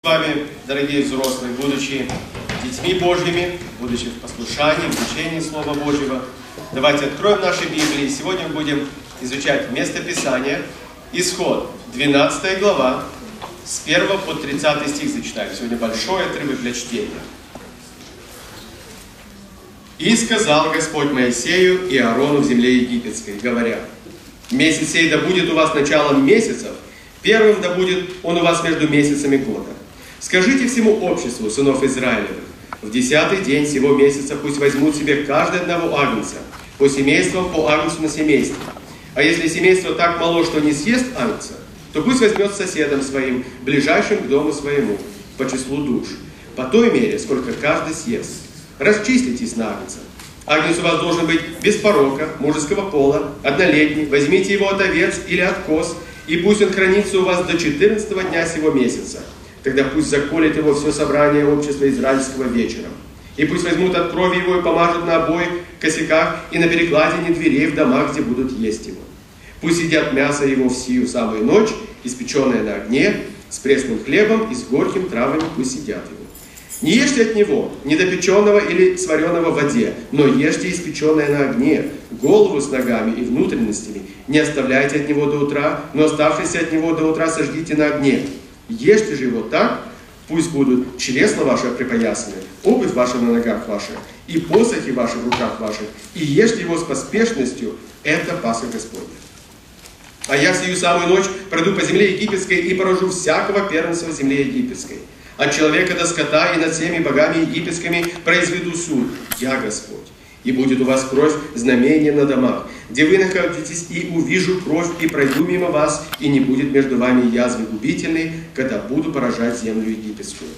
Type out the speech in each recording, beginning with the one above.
С вами, дорогие взрослые, будучи детьми Божьими, будучи в послушании, в учении Слова Божьего, давайте откроем наши Библии. Сегодня мы будем изучать местописание. Исход, 12 глава, с 1 по 30 стих зачитаем. Сегодня большой отрывок для чтения. «И сказал Господь Моисею и Аарону в земле египетской, говоря: месяц сей да будет у вас началом месяцев, первым да будет он у вас между месяцами года. Скажите всему обществу сынов Израилевых: в 10-й день сего месяца пусть возьмут себе каждый одного агнца, по семействам по агнцу на семейство. А если семейство так мало, что не съест агнца, то пусть возьмет соседом своим, ближайшим к дому своему, по числу душ, по той мере, сколько каждый съест. Расчислитесь на агнца. Агнец у вас должен быть без порока, мужеского пола, однолетний. Возьмите его от овец или от коз, и пусть он хранится у вас до 14-го дня сего месяца. Тогда пусть заколет его все собрание общества израильского вечером. И пусть возьмут от крови его и помажут на обоих косяках и на перекладине дверей в домах, где будут есть его. Пусть едят мясо его в сию самую ночь, испеченное на огне, с пресным хлебом и с горькими травами пусть едят его. Не ешьте от него недопеченного или сваренного в воде, но ешьте испеченное на огне, голову с ногами и внутренностями. Не оставляйте от него до утра, но оставшись от него до утра сожгите на огне. Ешьте же его так, пусть будут чресла ваши припоясаны, обувь ваша на ногах ваших, и посохи ваши в руках ваших, и ешьте его с поспешностью, это Пасха Господня. А я сию самую ночь пройду по земле египетской и поражу всякого первенца в земле египетской. От человека до скота и над всеми богами египетскими произведу суд. Я Господь. И будет у вас кровь знамение на домах, где вы находитесь, и увижу кровь, и пройду мимо вас, и не будет между вами язвы губительной, когда буду поражать землю египетскую.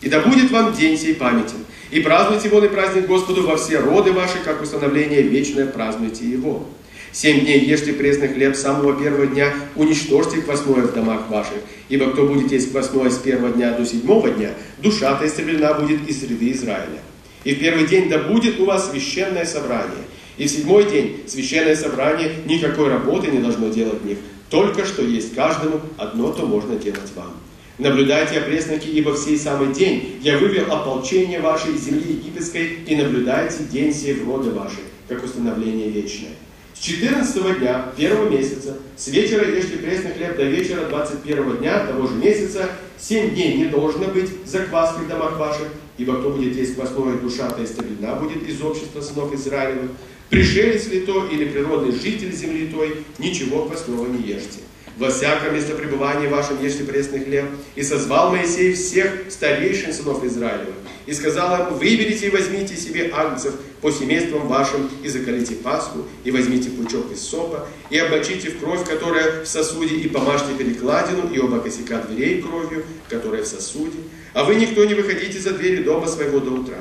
И да будет вам день сей памятен, и празднуйте его на праздник Господу во все роды ваши, как установление вечное празднуйте его. 7 дней ешьте пресный хлеб с самого первого дня, уничтожьте квасное в домах ваших, ибо кто будет есть квасное с первого дня до 7-го дня, душа-то истреблена будет из среды Израиля. И в первый день да будет у вас священное собрание, и в 7-й день священное собрание никакой работы не должно делать в них, только что есть каждому одно, то можно делать вам. Наблюдайте о пресноке, ибо в сей самый день я вывел ополчение ваше из земли египетской, и наблюдайте день сей в роды ваши, как установление вечное. С 14-го дня, первого месяца, с вечера ешьте пресный хлеб до вечера 21-го дня того же месяца, 7 дней не должно быть закваски в домах ваших, ибо кто будет есть квасное, душа-то истреблена будет из общества сынов Израилевых. Пришелец ли то или природный житель земли той, ничего квасного не ешьте. Во всяком местопребывании вашем ешьте пресный хлеб. И созвал Моисей всех старейшин сынов Израилевых, и сказал им: выберите и возьмите себе агнцев по семействам вашим, и закалите Пасху, и возьмите пучок из сопа, и обмочите в кровь, которая в сосуде, и помажьте перекладину, и оба косяка дверей кровью, которая в сосуде. А вы никто не выходите за двери дома своего до утра.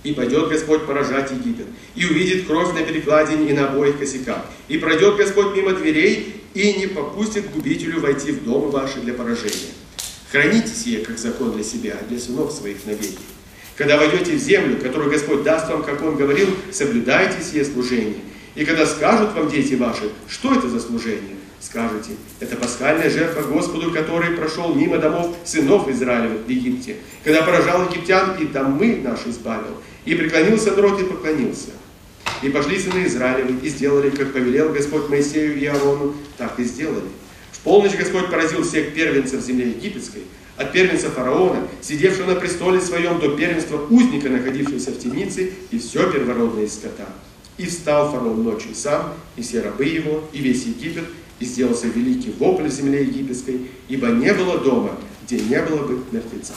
И пойдет Господь поражать Египет, и увидит кровь на перекладине и на обоих косяках. И пройдет Господь мимо дверей, и не попустит губителю войти в дома ваши для поражения. Храните сие, как закон для себя, для сынов своих навеки. Когда войдете в землю, которую Господь даст вам, как Он говорил, соблюдайте сие служение. И когда скажут вам дети ваши: что это за служение? Скажете: это пасхальная жертва Господу, который прошел мимо домов сынов Израилевых в Египте, когда поражал египтян, и домы наши избавил. И преклонился народ, и поклонился. И пошли сыны Израилевы, и сделали, как повелел Господь Моисею и Аарону, так и сделали. В полночь Господь поразил всех первенцев земли египетской, от первенца фараона, сидевшего на престоле своем, до первенства узника, находившегося в темнице, и все первородное из скота. И встал фараон ночью сам, и все рабы его, и весь Египет, и сделался великий вопль в земле египетской, ибо не было дома, где не было бы мертвеца.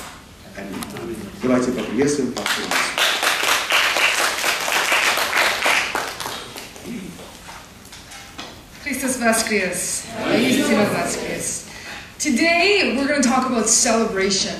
Аминь. Давайте поприветствуем Пасху. Christus Vasquez. Vasquez. Today we're going to talk about celebration.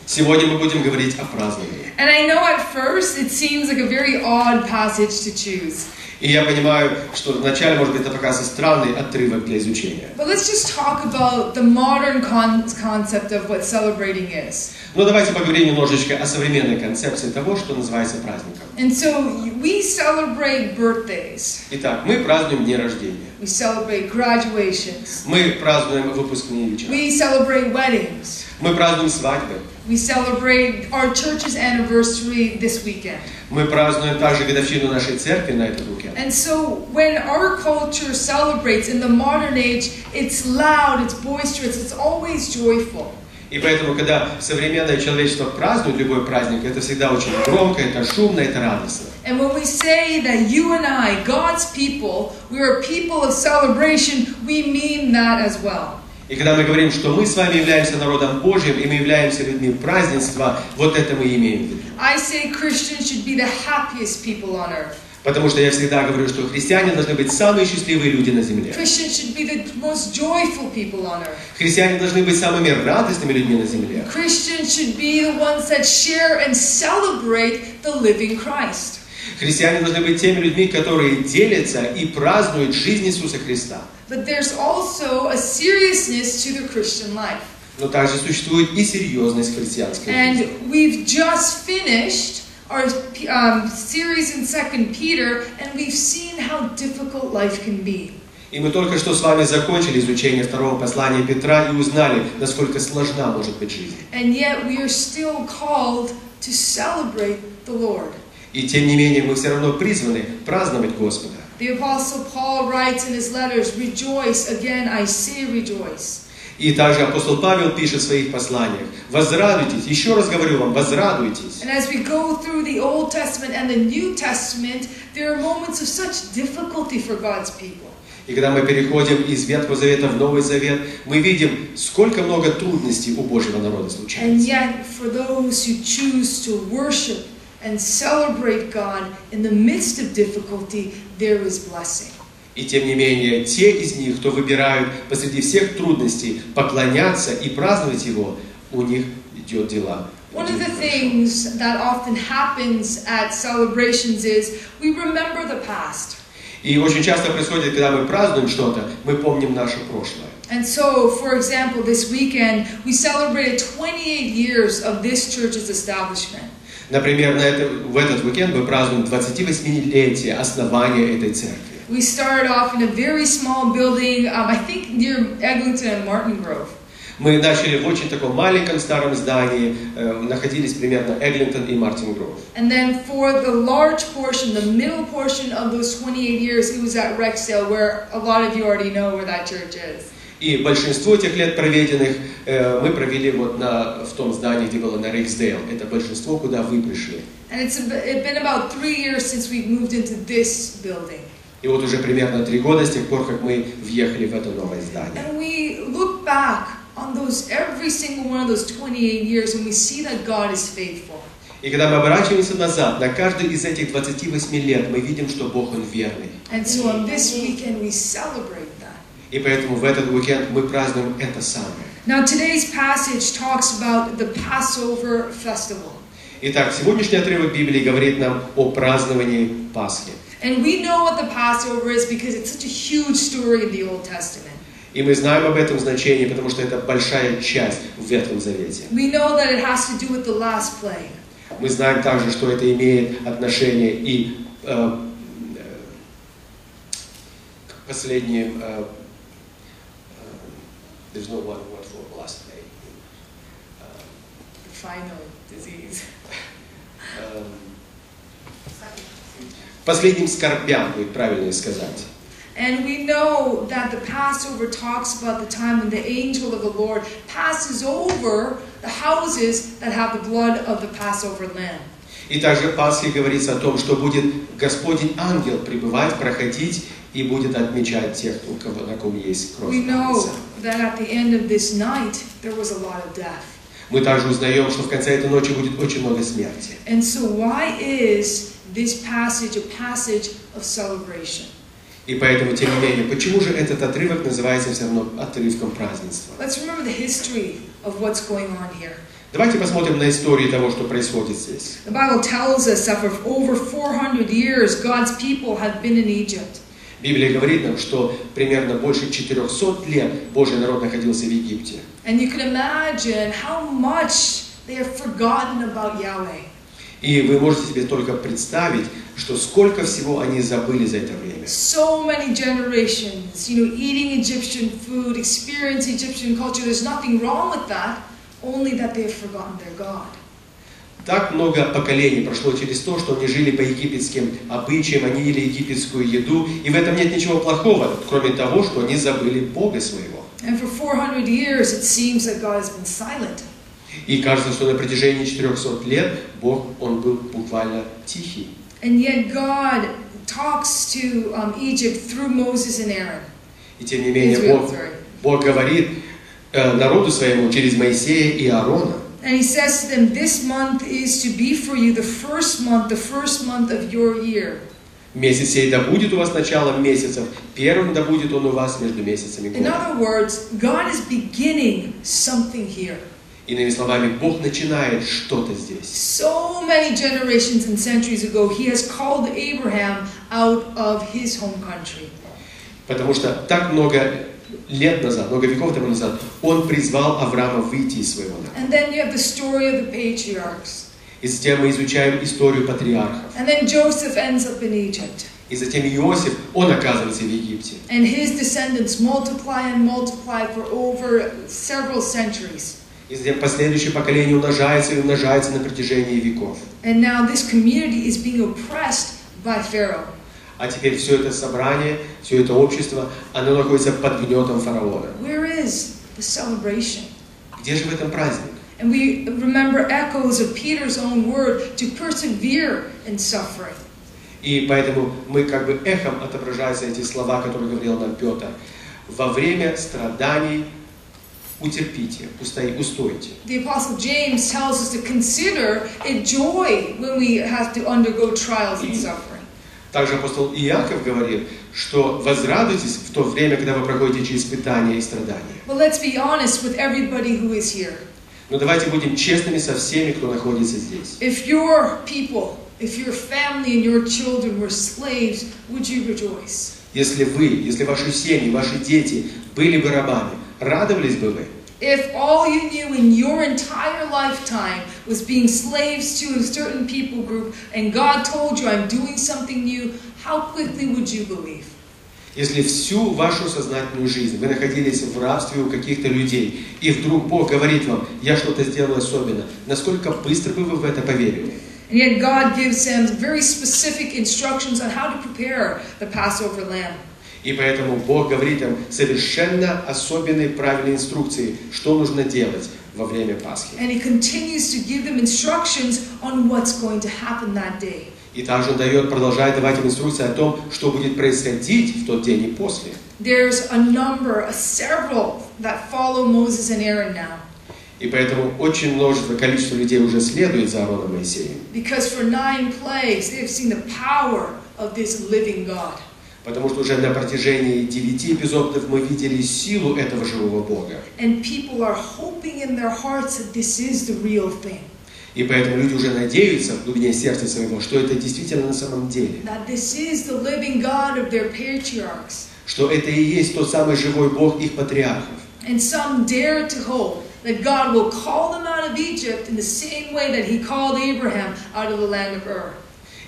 Сегодня мы будем говорить о праздновании. And I know at first it seems like a very odd passage to choose. И я понимаю, что вначале, может быть, это покажется странный отрывок для изучения. But let's just talk about the modern concept of what celebrating is. Но давайте поговорим немножечко о современной концепции того, что называется праздником. And so we celebrate birthdays. Итак, мы празднуем дни рождения. We celebrate graduations. Мы празднуем выпускные вечера. We celebrate weddings. Мы празднуем свадьбы. We celebrate our church's anniversary this weekend. Мы празднуем также годовщину нашей церкви на этот уикенд. And so when our culture celebrates in the modern age, it's loud, it's boisterous, it's always joyful. И поэтому, когда современное человечество празднует любой праздник, это всегда очень громко, это шумно, это радостно. And when we say that you and I, God's people, we are a people of celebration, we mean that as well. И когда мы говорим, что мы с вами являемся народом Божьим, и мы являемся людьми празднества, вот это мы имеем в виду. I say Christians should be the happiest people on earth. Потому что я всегда говорю, что христиане должны быть самые счастливые люди на земле. Christians should be the most joyful people on earth. Христиане должны быть самыми радостными людьми на земле. Christians should be the ones that share and celebrate the living Christ. Христиане должны быть теми людьми, которые делятся и празднуют жизнь Иисуса Христа. But there's also a seriousness to the Christian life. Но также существует и серьезность христианской жизни. And we've just finished our series in 2 Peter, and we've seen how difficult life can be. И мы только что с вами закончили изучение второго послания Петра и узнали, насколько сложна может быть жизнь. And yet we are still called to celebrate the Lord. И тем не менее мы все равно призваны праздновать Господа. The Apostle Paul writes in his letters, "Rejoice, again I say rejoice." И также апостол Павел пишет в своих посланиях: возрадуйтесь, еще раз говорю вам, возрадуйтесь. And as we go through the Old Testament and the New Testament, there are moments of such difficulty for God's people. И когда мы переходим из Ветхого Завета в Новый Завет, мы видим, сколько много трудностей у Божьего народа And случается. yet, for those who choose to worship and celebrate God in the midst of difficulty, there is blessing. И тем не менее, те из них, кто выбирают посреди всех трудностей поклоняться и праздновать Его, у них идет дела. One of the things that often happens at celebrations is we remember the past. И очень часто происходит, когда мы празднуем что-то, мы помним наше прошлое. And so, for example, this weekend, we celebrated 28 years of this church's establishment. Например, в этот уикенд мы празднуем 28-летие основания этой церкви. We started off in a very small building, I think near Eglinton and Martin Grove. Мы начали в очень таком маленьком старом здании, находились примерно Эглинтон и Мартин Гров. And then for the large portion, the middle portion of those 28 years, it was at Rexdale, where a lot of you already know where that church is. И большинство этих лет проведенных мы провели вот в том здании, где было на Рейксдейл. Это большинство, куда вы пришли. And it's been about 3 years since we've moved into this building. И вот уже примерно 3 года с тех пор, как мы въехали в это новое здание. And we look back on every single one of those 28 years, and we see that God is faithful. И когда мы оборачиваемся назад, на каждый из этих 28 лет мы видим, что Бог, Он верный. And so on this weekend we celebrate that. И поэтому в этот уикенд мы празднуем это самое. Now today's passage talks about the Passover festival. Итак, сегодняшний отрывок Библии говорит нам о праздновании Пасхи. And we know what the Passover is because it's such a huge story in the Old Testament. И мы знаем об этом значении, потому что это большая часть в Ветхом Завете. We know that it has to do with the last plague. Мы знаем также, что это имеет отношение и к последним. There's no one word for last plague. The final disease. Последним скорбям, будет правильно сказать. And we know that the Passover talks about the time when the angel of the Lord passes over the houses that have the blood of the Passover lamb. И также в Пасхе говорится о том, что будет Господень ангел пребывать, проходить и будет отмечать тех, на ком есть кровь. We know that at the end of this night there was a lot of death. Мы также узнаем, что в конце этой ночи будет очень много смерти. And so why is this passage a passage of celebration? И поэтому, тем не менее, почему же этот отрывок называется все равно отрывком празднества? Let's remember the history of what's going on here. Давайте посмотрим на историю того, что происходит здесь. The Bible tells us that for over 400 years God's people have been in Egypt. Библия говорит нам, что примерно больше 400 лет Божий народ находился в Египте. And you can imagine how much they have forgotten about Yahweh. И вы можете себе только представить, что сколько всего они забыли за это время. So many generations, eating Egyptian food, experiencing Egyptian culture. There's nothing wrong with that, only that they have forgotten their God. Так много поколений прошло через то, что они жили по египетским обычаям, они ели египетскую еду, и в этом нет ничего плохого, кроме того, что они забыли Бога своего. And for 400 years, it seems that God has been silent. И кажется, что на протяжении 400 лет Бог, Он был буквально тихий. And yet God talks to Egypt through Moses and Aaron. И тем не менее Бог говорит народу своему через Моисея и Аарона. And he says to them, this month is to be for you the first month of your year. Месяц сей да будет у вас началом месяцев, первым да будет он у вас между месяцами года. In other words, God is beginning something here. Иными словами, Бог начинает что-то здесь. So many generations and centuries ago, He has called Abraham out of his home country. Потому что так много лет назад, много веков тому назад, Он призвал Авраама выйти из своего народа. And then you have the story of the patriarchs. И затем мы изучаем историю патриархов. And then Joseph ends up in Egypt. И затем Иосиф, он оказывается в Египте. And his descendants multiply and multiply for over several centuries. И затем последующее поколение умножается и умножается на протяжении веков. And now this community is being oppressed by Pharaoh. А теперь все это собрание, все это общество, оно находится под гнетом фараона. Where is the celebration? Где же в этом праздник? And we remember echoes of Peter's own word to persevere in suffering. И поэтому мы как бы эхом отображаются эти слова, которые говорил нам Петр. Во время страданий утерпите, устойте. The Apostle James tells us to consider it joy when we have to undergo trials and suffering. Также апостол Иаков говорит, что возрадуйтесь в то время, когда вы проходите через испытания и страдания. But let's be honest with everybody who is here. Но давайте будем честными со всеми, кто находится здесь. If your people, if your family and your children were slaves, would you rejoice? Если ваши семьи, ваши дети были бы рабами, радовались бы вы? If all you knew in your entire lifetime was being slaves to a certain people group, and God told you, I'm doing something new, how quickly would you believe? Если всю вашу сознательную жизнь вы находились в рабстве у каких-то людей, и вдруг Бог говорит вам, я что-то сделал особенно, насколько быстро бы вы в это поверили? And yet God gives them very specific instructions on how to prepare the Passover lamb. И поэтому Бог говорит им совершенно особенные правильные инструкции, что нужно делать во время Пасхи. And He continues to give them instructions on what's going to happen that day. И также Он продолжает давать им инструкции о том, что будет происходить в тот день и после. There's several that follow Moses and Aaron now. И поэтому очень множество, количество людей уже следует за Аароном и Моисеем. Because for 9 plagues, they have seen the power of this living God. Потому что уже на протяжении 9 эпизодов мы видели силу этого живого Бога. And people are hoping in their hearts that this is the real thing. И поэтому люди уже надеются в глубине сердца своего, что это действительно на самом деле. That this is the living God of their patriarchs. Что это и есть тот самый живой Бог их патриархов. And some dare to hope that God will call them out of Egypt in the same way that He called Abraham out of the land of Ur.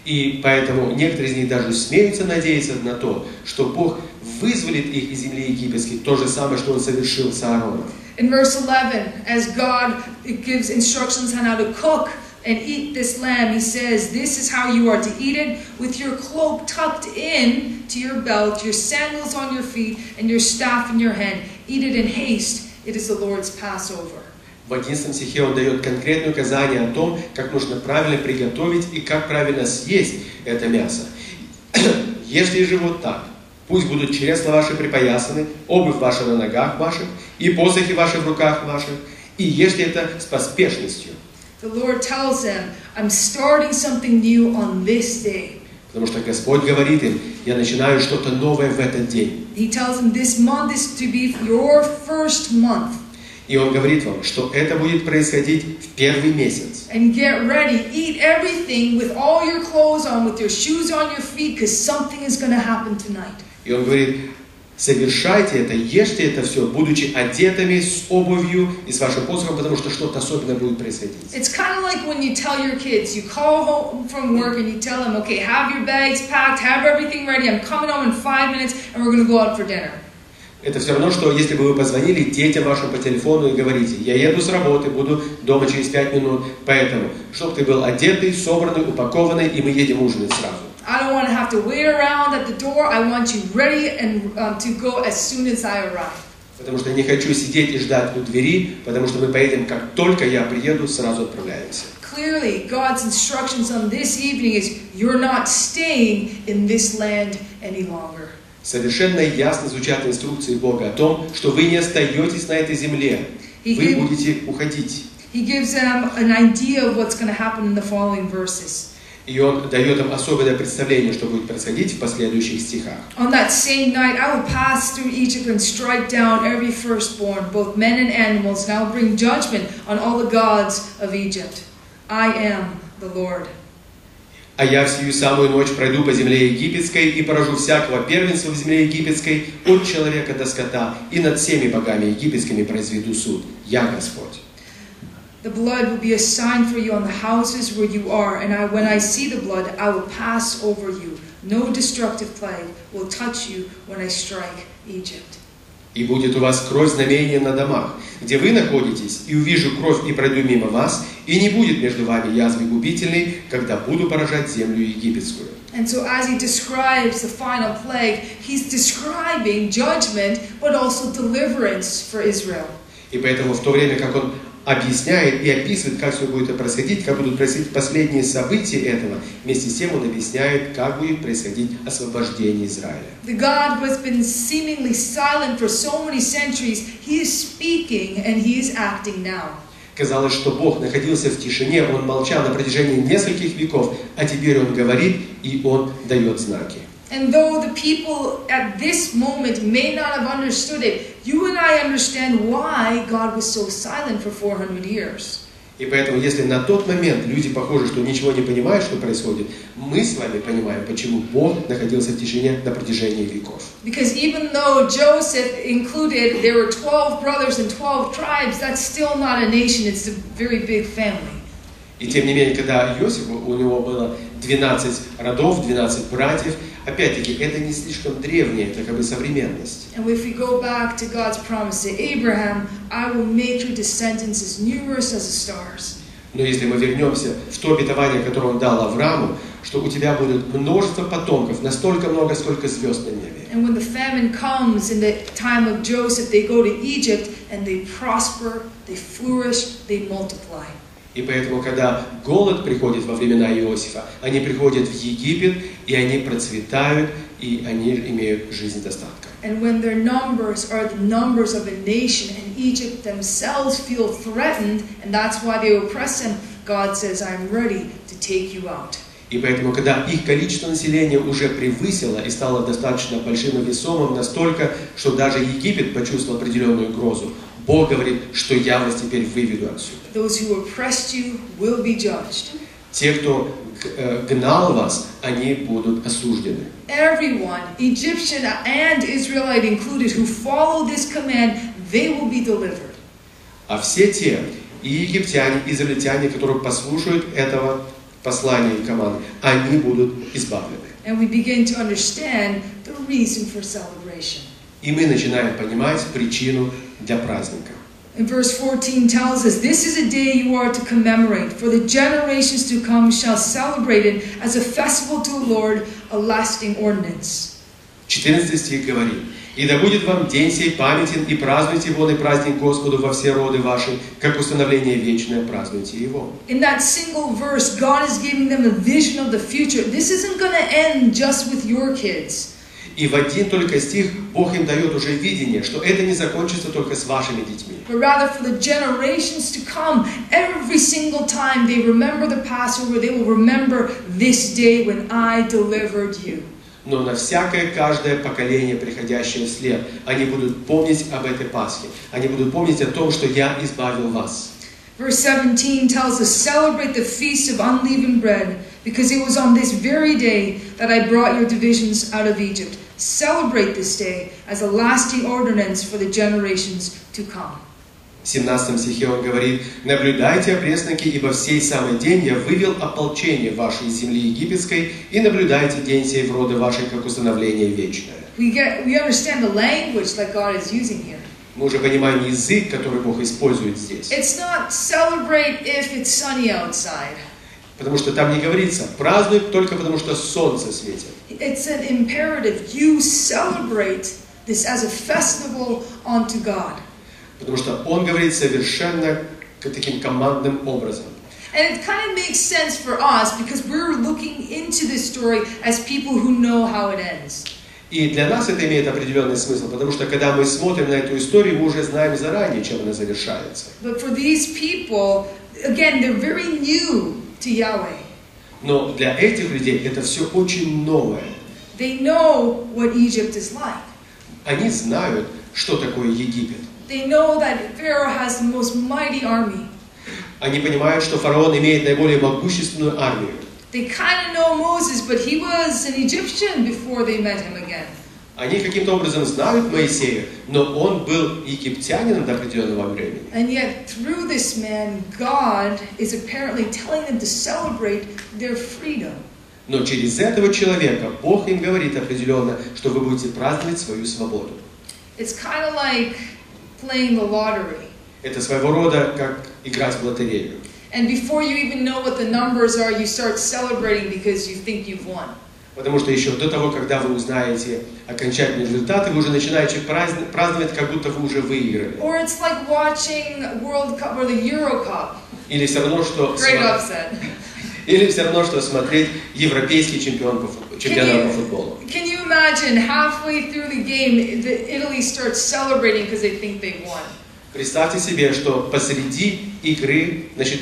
И поэтому некоторые из них даже смеются надеяться на то, что Бог вызволит их из земли египетской, то же самое, что Он совершил с Аароном. In verse 11, as God gives instructions on how to cook and eat this lamb, He says, this is how you are to eat it, with your cloak tucked in to your belt, your sandals on your feet, and your staff in your hand. Eat it in haste. It is the Lord's Passover. В 11 стихе он дает конкретное указание о том, как нужно правильно приготовить и как правильно съесть это мясо. Ешьте же вот так. Пусть будут чресла ваши припоясаны, обувь ваша на ногах ваших, и посохи ваши в руках ваших, и ешьте это с поспешностью. The Lord tells them, I'm starting something new on this day. Потому что Господь говорит им, я начинаю что-то новое в этот день. He tells them this month is to be your first month. И Он говорит вам, что это будет происходить в первый месяц. And get ready, eat everything with all your clothes on, with your shoes on your feet, because something is going to happen tonight. И Он говорит, совершайте это, ешьте это все, будучи одетыми, с обувью и с вашим посохом, потому что что-то особенное будет происходить. It's kind of like when you tell your kids, you call home from work and you tell them, okay, have your bags packed, have everything ready, I'm coming home in 5 minutes and we're going to go out for dinner. Это все равно, что если бы вы позвонили детям вашим по телефону и говорите: я еду с работы, буду дома через 5 минут, поэтому, чтобы ты был одетый, собранный, упакованный, и мы едем ужинать сразу. I don't want to have to wait around at the door. I want you ready and to go as soon as I arrive. Потому что я не хочу сидеть и ждать у двери, потому что мы поедем, как только я приеду, сразу отправляемся. Clearly, God's instructions on this evening is you're not staying in this land any longer. Совершенно ясно звучат инструкции Бога о том, что вы не остаетесь на этой земле, вы будете уходить. He gives them an idea of what's going to happen in the following verses. И Он дает им особое представление, что будет происходить в последующих стихах. On that same night, I will pass through Egypt and strike down every firstborn, both men and animals, and I will bring judgment on all the gods of Egypt. I am the Lord. А я в сию самую ночь пройду по земле египетской и поражу всякого первенства в земле египетской, от человека до скота, и над всеми богами египетскими произведу суд. Я Господь. The blood will be a sign for you on the houses where you are, and when I see the blood, I will pass over you. No destructive plague will touch you when I strike Egypt. И будет у вас кровь знамения на домах, где вы находитесь, и увижу кровь и пройду мимо вас, и не будет между вами язвы губительной, когда буду поражать землю египетскую. And so as he describes the final plague, he's describing judgment, but also deliverance for Israel. И поэтому в то время, как он объясняет и описывает, как все будет происходить, как будут происходить последние события этого, вместе с тем он объясняет, как будет происходить освобождение Израиля. The God who has been seemingly silent for so many centuries, he is speaking and he is acting now. Казалось, что Бог находился в тишине, он молчал на протяжении нескольких веков, а теперь он говорит, и он дает знаки. And though the people at this moment may not have understood it, you and I understand why God was so silent for 400 years. И поэтому, если на тот момент люди похожи, что ничего не понимают, что происходит, мы с вами понимаем, почему Бог находился в тишине на протяжении веков. Because even though Joseph included, there were 12 brothers and 12 tribes, that's still not a nation, it's a very big family. И тем не менее, когда Иосиф, у него было 12 родов, 12 братьев, опять-таки, это не слишком древнее, это как бы современность. And if we go back to God's promise to Abraham, I will make your descendants as numerous as the stars. Но если мы вернемся в то обетование, которое он дал Аврааму, что у тебя будет множество потомков, настолько много, сколько звезд на небе. And when the famine comes in the time of Joseph, they go to Egypt and they prosper, they flourish, they multiply. И поэтому, когда голод приходит во времена Иосифа, они приходят в Египет, и они процветают, и они имеют жизнь достатка. And when their numbers are the numbers of a nation, and Egypt themselves feel threatened, and that's why they oppress them, God says, I'm ready to take you out. И поэтому, когда их количество населения уже превысило и стало достаточно большим и весомым, настолько, что даже Египет почувствовал определенную угрозу, Бог говорит, что я вас теперь выведу отсюда. Those who oppressed you will be judged. Те, кто гнал вас, они будут осуждены. Everyone, Egyptian and Israelite included, who follow this command, they will be delivered. А все те, и египтяне, и израильтяне, которые послушают этого послания и команды, они будут избавлены. And we begin to understand the reason for celebration. И мы начинаем понимать причину для праздника. And verse 14 tells us, this is a day you are to commemorate, for the generations to come shall celebrate it as a festival to the Lord, a lasting ordinance. 14 стих говорит: «И да будет вам день сей памятен, и празднуйте его, и праздник Господу во все роды ваши, как установление вечное, празднуйте его». In that single verse, God is giving them a vision of the future. This isn't going to end just with your kids. И в один только стих Бог им дает уже видение, что это не закончится только с вашими детьми. But rather for the generations to come, every single time they remember the Passover, they will remember this day when I delivered you. Но на всякое, каждое поколение, приходящее вслед, они будут помнить об этой Пасхе. Они будут помнить о том, что я избавил вас. Verse 17 tells us, celebrate the feast of unleavened bread, because it was on this very day that I brought your divisions out of Egypt. Celebrate this day as a lasting ordinance for the generations to come. В 17 стихе он говорит: «Наблюдайте, опресноки, ибо в сей самый день я вывел ополчение вашей из земли египетской, и наблюдайте день сей в роды вашей, как установление вечное». We understand the language that God is using here. Мы уже понимаем язык, который Бог использует здесь. It's not celebrate if it's sunny outside. Потому что там не говорится «празднуй только потому, что солнце светит». It's an imperative. You celebrate this as a festival unto God. Потому что он говорит совершенно таким командным образом. And it kind of makes sense for us because we're looking into this story as people who know how it ends. И для нас это имеет определенный смысл, потому что когда мы смотрим на эту историю, мы уже знаем заранее, чем она завершается. But for these people, again, they're very new to Yahweh. Но для этих людей это все очень новое. They know what Egypt is like. Они знают, что такое Египет. They know that Pharaoh has the most mighty army. Они понимают, что фараон имеет наиболее могущественную армию. They kind of know Moses, but he was an Egyptian before they met him again. Они каким-то образом знают Моисея, но он был египтянином до определенного времени. And yet, through this man, God is apparently telling them to celebrate their freedom. Но через этого человека Бог им говорит определенно, что вы будете праздновать свою свободу. It's kind of like playing the lottery. Это своего рода как играть в лотерею. And before you even know what the numbers are, you start celebrating because you think you've won. Потому что еще до того, когда вы узнаете окончательные результаты, вы уже начинаете праздновать, как будто вы уже выиграли. Or it's like watching World Cup or the Euro Cup. Или все равно, что Great upset. Или все равно, что смотреть европейский чемпионат по футболу. Can you imagine halfway through the game, Italy starts celebrating because they think they've won? Представьте себе, что посреди игры, значит,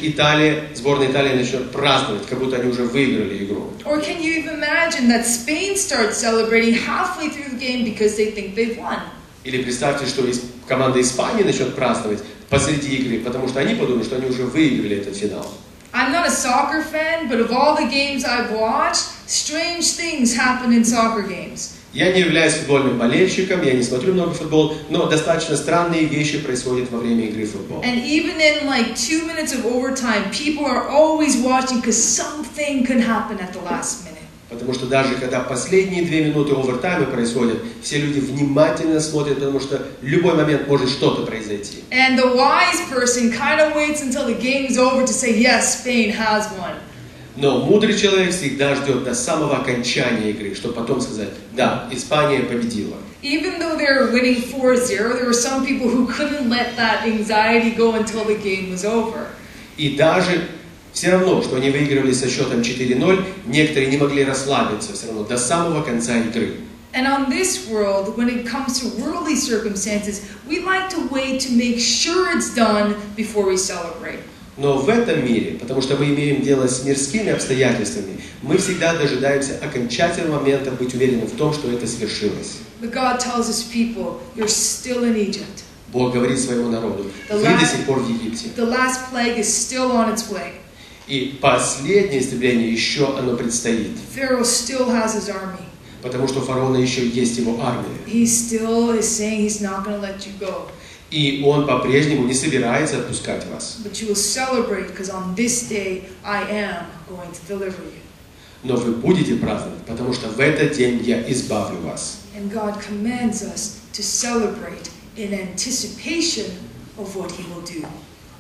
сборная Италии начнет праздновать, как будто они уже выиграли игру. Or can you even imagine that Spain starts celebrating halfway through the game because they think they've won? Или представьте, что команда Испании начнет праздновать посреди игры, потому что они подумают, что они уже выиграли этот финал. I'm not a soccer fan, but of all the games I've watched, strange things happen in soccer games. Я не являюсь футбольным болельщиком, я не смотрю много футбол, но достаточно странные вещи происходят во время игры в футбол. And even in like 2 minutes of overtime, people are always watching because something can happen at the last minute. Потому что даже когда последние 2 минуты овертайма происходят, все люди внимательно смотрят, потому что в любой момент может что-то произойти. And the wise person kind of waits until the game is over to say, yes, Spain has won. Но мудрый человек всегда ждет до самого окончания игры, чтобы потом сказать, да, Испания победила. Even though they're winning 4-0, there were some people who couldn't let that anxiety go until the game was over. И даже все равно, что они выигрывали со счетом 4-0, некоторые не могли расслабиться все равно до самого конца игры. And on this world, when it comes to worldly circumstances, we like to wait to make sure it's done before we celebrate. Но в этом мире, потому что мы имеем дело с мирскими обстоятельствами, мы всегда дожидаемся окончательного момента быть уверенным в том, что это свершилось. But God tells His people, you're still in Egypt. Бог говорит своему народу, вы до сих пор в Египте. The last plague is still on its way. И последнее истребление еще оно предстоит. Pharaoh still has his army. Потому что у фараона еще есть его армия. He still is saying he's not going to let you go. И он по-прежнему не собирается отпускать вас. But you will celebrate because on this day I am going to deliver you. Но вы будете праздновать, потому что в этот день я избавлю вас. And God commands us to celebrate in anticipation of what He will do.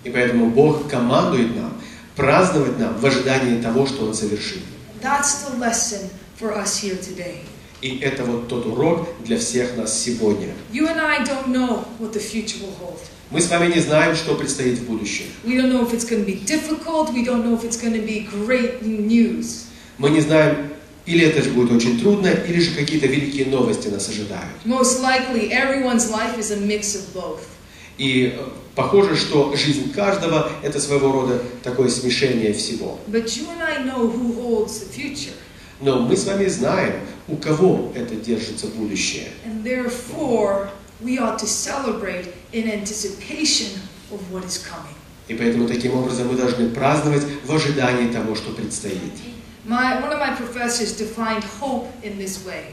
И поэтому Бог командует нам праздновать нам в ожидании того, что Он совершит. That's the lesson for us here today. И это вот тот урок для всех нас сегодня. You and I don't know what the future will hold. Мы с вами не знаем, что предстоит в будущем. We don't know if it's going to be difficult. We don't know if it's going to be great news. Мы не знаем, или это же будет очень трудно, или же какие-то великие новости нас ожидают. Most likely, everyone's life is a mix of both. И похоже, что жизнь каждого – это своего рода такое смешение всего. But you and I know who holds the future. Но мы с вами знаем, у кого это держится будущее. And therefore, we ought to celebrate in anticipation of what is coming. И поэтому таким образом мы должны праздновать в ожидании того, что предстоит. One of my professors defined hope in this way.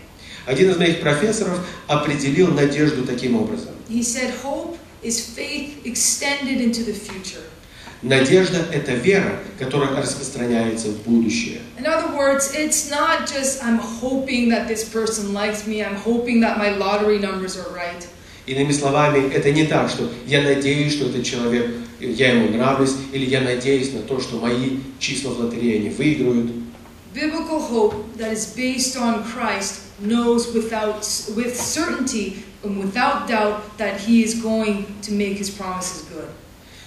Один из моих профессоров определил надежду таким образом. He said, hope is faith extended into the future. Надежда – это вера, которая распространяется в будущее. In other words, it's not just I'm hoping that this person likes me, I'm hoping that my lottery numbers are right. Иными словами, это не так, что я надеюсь, что этот человек, я ему нравлюсь, или я надеюсь на то, что мои числа в лотерее не выиграют. Biblical hope that is based on Christ knows with certainty and without doubt that He is going to make His promises good.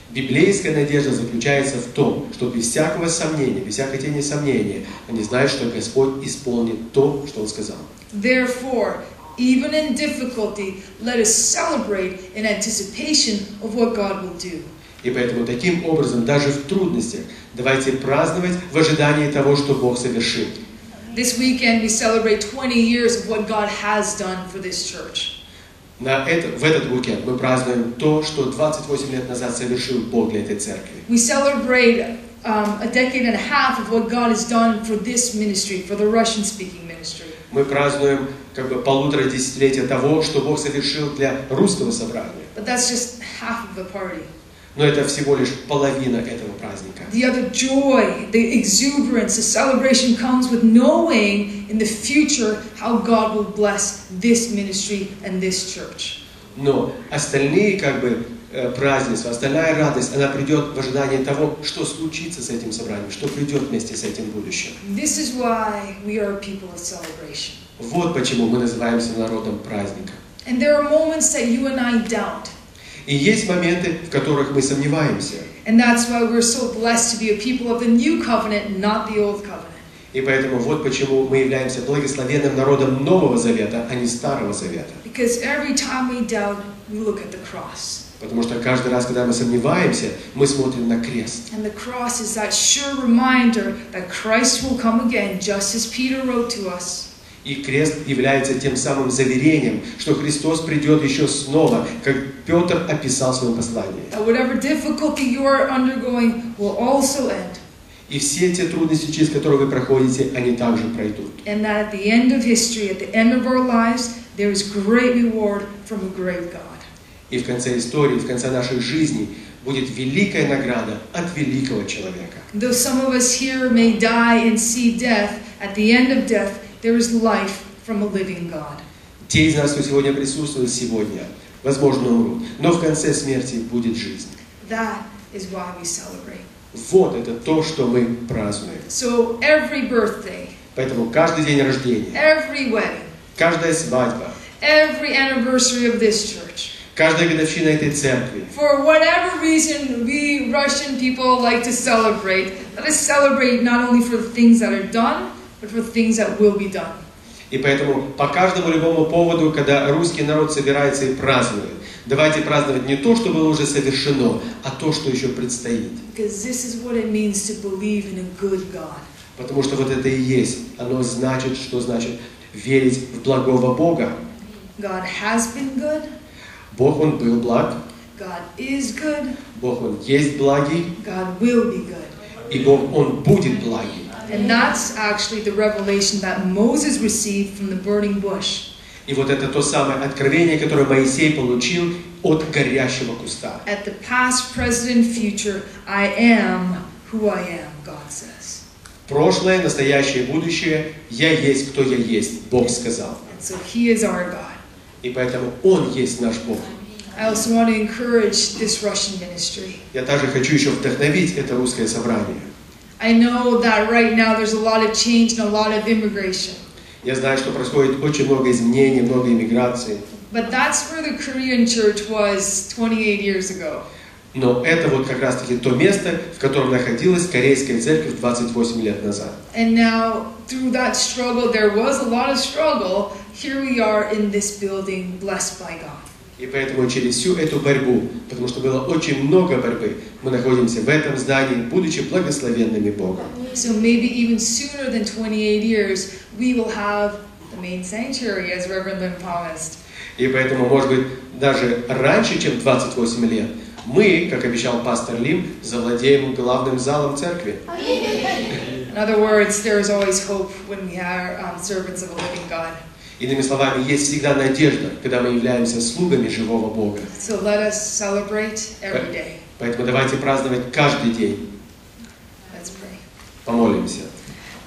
Библейская надежда заключается в том, что без всякого сомнения, без всякой тени сомнения, они знают, что Господь исполнит то, что Он сказал. Therefore, even in difficulty, let us celebrate in anticipation of what God will do. И поэтому таким образом, даже в трудностях, давайте праздновать в ожидании того, что Бог совершит. This weekend we celebrate 20 years of what God has done for this church. В этот уикенд мы празднуем то, что 28 лет назад совершил Бог для этой церкви. We celebrate a decade and a half of what God has done for this ministry, for the Russian-speaking ministry. Мы празднуем полутора десятилетия того, что Бог совершил для русского собрания. But that's just half of the party. Но это всего лишь половина этого праздника. The other joy, the exuberance, the celebration comes with knowing in the future how God will bless this ministry and this church. Но остальные празднества, остальная радость, она придет в ожидании того, что случится с этим собранием, что придет вместе с этим будущим. This is why we are a people of celebration. Вот почему мы называемся народом праздника. And there are moments that you and I doubt. И есть моменты, в которых мы сомневаемся. And that's why we're so blessed to be a people of the new covenant, not the old covenant. И поэтому вот почему мы являемся благословенным народом Нового Завета, а не Старого Завета. Because every time we doubt, we look at the cross. Потому что каждый раз, когда мы сомневаемся, мы смотрим на крест. And the cross is that sure reminder that Christ will come again, just as Peter wrote to us. И крест является тем самым заверением, что Христос придет еще снова, как Петр описал в своем послании. That whatever difficulty you are undergoing will also end. И все те трудности, через которые вы проходите, они также пройдут. And that at the end of history, at the end of our lives, there is great reward from a great God. И в конце истории, в конце нашей жизни будет великая награда от великого человека. Though some of us here may die and see death, at the end of death, there is life from a living God. Те из нас, кто сегодня присутствует сегодня, возможно, умрут, но в конце смерти будет жизнь. That is why we celebrate. Вот это то, что мы празднуем. So every birthday, Поэтому каждый день рождения, every wedding, каждая свадьба, every anniversary of this church, каждая годовщина этой церкви, for whatever reason we Russian people like to celebrate, let us celebrate not only for the things that are done, but for things that will be done. И поэтому по каждому любому поводу, когда русский народ собирается и празднует, давайте праздновать не то, что было уже совершено, а то, что еще предстоит. Because this is what it means to believe in a good God. Потому что вот это и есть. Оно значит, что значит верить в благого Бога. God has been good. Бог, Он был благ. God is good. Бог, Он есть благий. God will be good. И Бог, Он будет благий. And that's actually the revelation that Moses received from the burning bush. И вот это то самое откровение, которое Моисей получил от горящего куста. At the past, present, and future, I am who I am, God says. Прошлое, настоящее, будущее, я есть, кто я есть, Бог сказал. And so He is our God. И поэтому Он есть наш Бог. I also want to encourage this Russian ministry. Я также хочу еще вдохновить это русское собрание. I know that right now there's a lot of change and a lot of immigration. Я знаю, что происходит очень много изменений, много иммиграции. But that's where the Korean church was 28 years ago. Но это вот как раз-таки то место, в котором находилась корейская церковь 28 лет назад. And now, through that struggle, there was a lot of struggle. Here we are in this building, blessed by God. И поэтому через всю эту борьбу, потому что было очень много борьбы, мы находимся в этом здании, будучи благословенными Богом. So maybe even sooner than 28 years, we will have the main sanctuary, as Reverend Lynn promised. И поэтому, может быть, даже раньше, чем 28 лет, мы, как обещал пастор Лим, завладеем главным залом церкви. In other words, there is always hope when we are servants of a living God. Иными словами, есть всегда надежда, когда мы являемся слугами живого Бога. So let us celebrate every day. Поэтому давайте праздновать каждый день. Let's pray. Помолимся.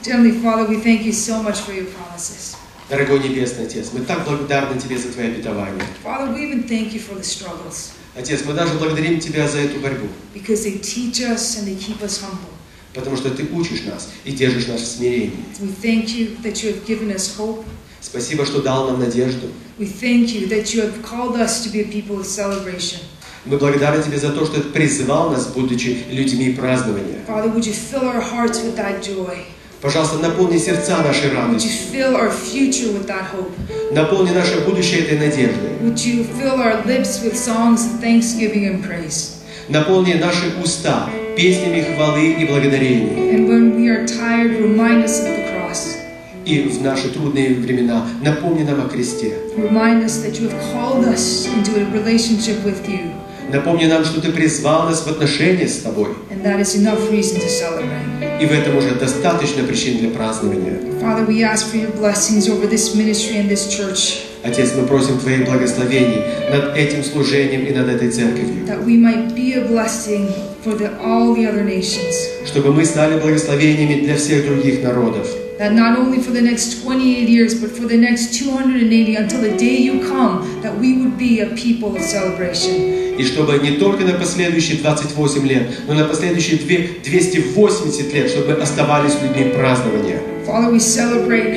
Heavenly Father, we thank you so much for your promises. Дорогой Небесный Отец, мы так благодарны Тебе за Твои обетования. Father, we even thank you for the struggles. Отец, мы даже благодарим Тебя за эту борьбу, Because they teach us and they keep us humble. потому что Ты учишь нас и держишь наше смирение. We thank you that you have given us hope. Спасибо, что дал нам надежду. We thank you that you have called us to be a people of celebration. Мы благодарны Тебе за то, что Ты призвал нас, будучи людьми празднования. Father, would you fill our hearts with that joy? Пожалуйста, наполни сердца нашей Would you радостью. fill our future with that hope? Наполни наше будущее этой надеждой. Would you fill our lips with songs of thanksgiving and praise? Наполни наши уста песнями хвалы и благодарения. And when we are tired, remind us of the cross. И в наши трудные времена напомни нам о кресте. Remind us that you have called us into a relationship with you. Напомни нам, что Ты призвал нас в отношения с Тобой. And that is enough reason to celebrate. И в этом уже достаточно причин для празднования. Father, we ask for your blessings over this ministry and this church. Отец, мы просим Твоих благословений над этим служением и над этой церковью. That we might be a blessing for all the other nations. Чтобы мы стали благословениями для всех других народов. That not only for the next 28 years, but for the next 280 until the day you come, that we would be a people of celebration. И чтобы не только на последующие 28 лет, но на последующие 280 лет, чтобы мы оставались людьми празднования. Father, we celebrate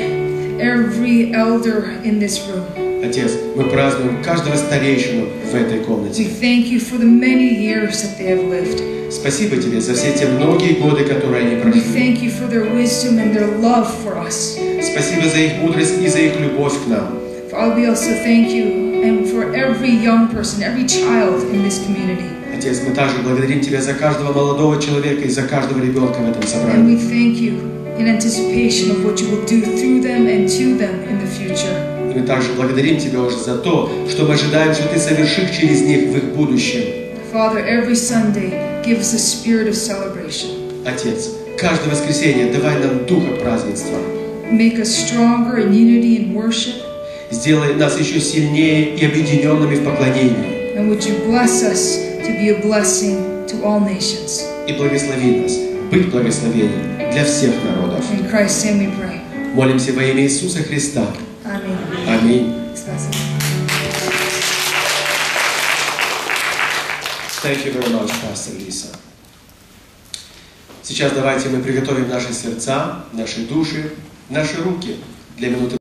every elder in this room. Отец, мы празднуем каждого старейшину в этой We комнате. thank you for the many years that they have lived. Спасибо Тебе за все те многие годы, которые они We прошли. thank you for their wisdom and their love for us. Спасибо за их мудрость и за их любовь к нам. Father, we also thank you and for every young person, every child in this community. Отец, мы также благодарим Тебя за каждого молодого человека и за каждого ребенка в этом And we собрании. thank you in anticipation of what you will do through them and to them in the future. И мы также благодарим Тебя уже за то, что мы ожидаем, что Ты совершишь через них в их будущем. Father, every Sunday, give us a spirit of celebration. Отец, каждое воскресенье давай нам духа празднества. Make us stronger in unity and worship. Сделай нас еще сильнее и объединенными в поклонении. And would you bless us to be a blessing to all nations. И благослови нас быть благословением для всех народов. In Christ's name we pray. Молимся во имя Иисуса Христа. Amen. Аминь. Thank you very much, Pastor Lisa. Сейчас давайте мы приготовим наши сердца, наши души, наши руки для минуты